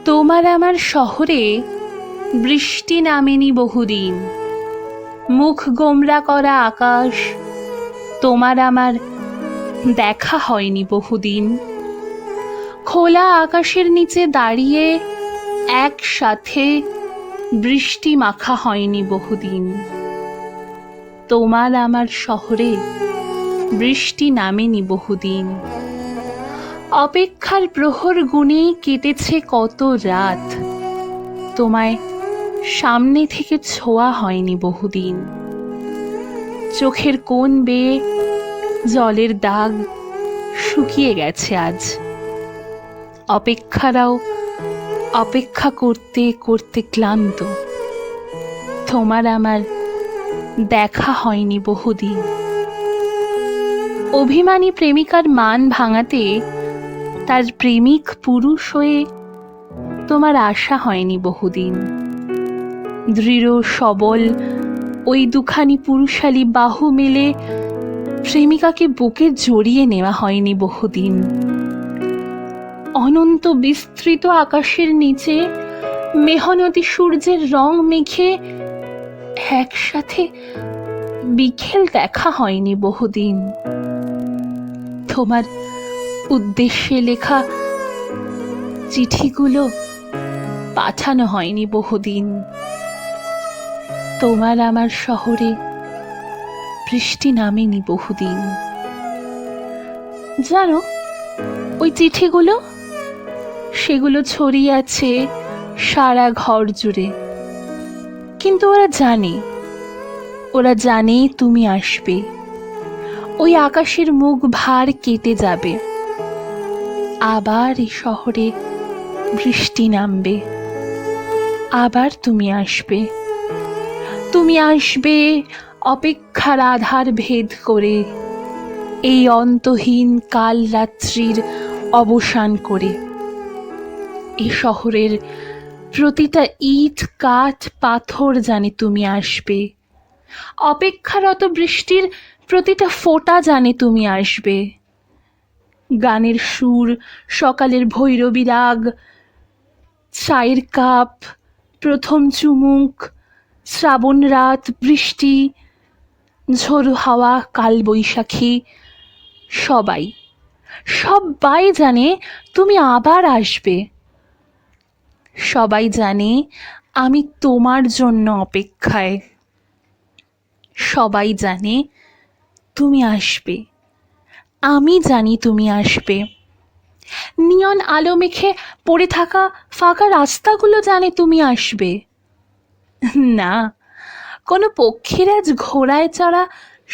তোমার আমার শহরে বৃষ্টি নামেনি বহুদিন, মুখ গোমরা করা আকাশ তোমার আমার দেখা হয়নি বহুদিন। খোলা আকাশের নিচে দাঁড়িয়ে একসাথে বৃষ্টি মাখা হয়নি বহুদিন। তোমার আমার শহরে বৃষ্টি নামেনি বহুদিন। অপেক্ষার প্রহর গুণে কেটেছে কত রাত, তোমায় সামনে থেকে ছোঁয়া হয়নি বহুদিন। চোখের কোণ বেয়ে জলের দাগ শুকিয়ে গেছে আজ। অপেক্ষারাও অপেক্ষা করতে করতে ক্লান্ত। তোমার আমার দেখা হয়নি বহুদিন। অভিমানী প্রেমিকার মান ভাঙাতে তার প্রেমিক পুরুষ হয়ে তোমার আশা হয়নি বহুদিন। দৃঢ় সবল ওই দুখানি পুরুষালী বাহু মেলে প্রেমিকাকে বুকে জড়িয়ে নেওয়া হয়নি বহুদিন। অনন্ত বিস্তৃত আকাশের নিচে মেহনতি সূর্যের রং মেখে একসাথে বিকেল দেখা হয়নি বহুদিন। তোমার উদ্দেশ্যে লেখা চিঠিগুলো পাঠানো হয়নি বহুদিন। তোমার আমার শহরে বৃষ্টি নামেনি বহুদিন। জানো, ওই চিঠিগুলো সেগুলো ছড়িয়ে আছে সারা ঘর জুড়ে। কিন্তু ওরা জানে তুমি আসবে। ওই আকাশের মুখ ভার কেটে যাবে, আবার এই শহরে বৃষ্টি নামবে। আবার তুমি আসবে, তুমি আসবে অপেক্ষার আধার ভেদ করে, এই অন্তহীন কাল রাত্রির অবসান করে। এই শহরের প্রতিটা ইট কাঠ পাথর জানে তুমি আসবে। অপেক্ষারত বৃষ্টির প্রতিটা ফোঁটা জানে তুমি আসবে। গানের সুর, সকালের ভৈরবী রাগ, চায়ের কাপ, প্রথম চুমুক, শ্রাবণ রাত, বৃষ্টি, ঝোড়ো হাওয়া, কাল বৈশাখী, সবাই জানে তুমি আবার আসবে। সবাই জানে আমি তোমার জন্য অপেক্ষায়। সবাই জানে তুমি আসবে, আমি জানি তুমি আসবে। নিয়ন আলো মেখে পড়ে থাকা ফাঁকা রাস্তাগুলো জানে তুমি আসবে। না, কোনো পক্ষীরাজ ঘোড়ায় চড়া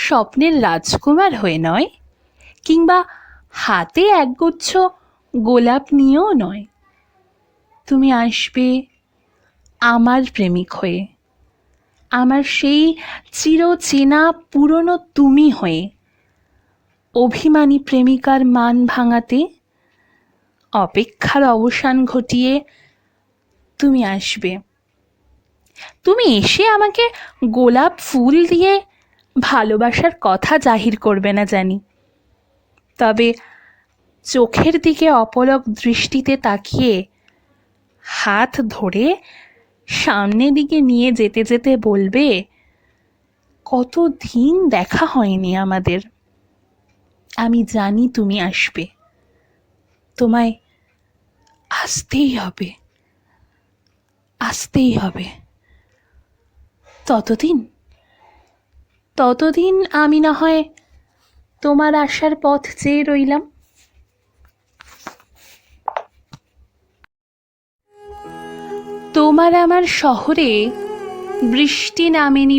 স্বপ্নের রাজকুমার হয়ে নয়, কিংবা হাতে একগুচ্ছ গোলাপ নিয়েও নয়। তুমি আসবে আমার প্রেমিক হয়ে, আমার সেই চিরচেনা পুরনো তুমি হয়ে। অভিমানী প্রেমিকার মান ভাঙাতে, অপেক্ষার অবসান ঘটিয়ে তুমি আসবে। তুমি এসে আমাকে গোলাপ ফুল দিয়ে ভালোবাসার কথা জাহির করবে না জানি, তবে চোখের দিকে অপলক দৃষ্টিতে তাকিয়ে হাত ধরে সামনের দিকে নিয়ে যেতে যেতে বলবে, কতদিন দেখা হয়নি আমাদের। আমি জানি তুমি আসবে, তোমায় আসতেই হবে, আসতেই হবে। ততদিন আমি না হয় তোমার আসার পথ চেয়ে রইলাম। তোমার আমার শহরে বৃষ্টি নামেনি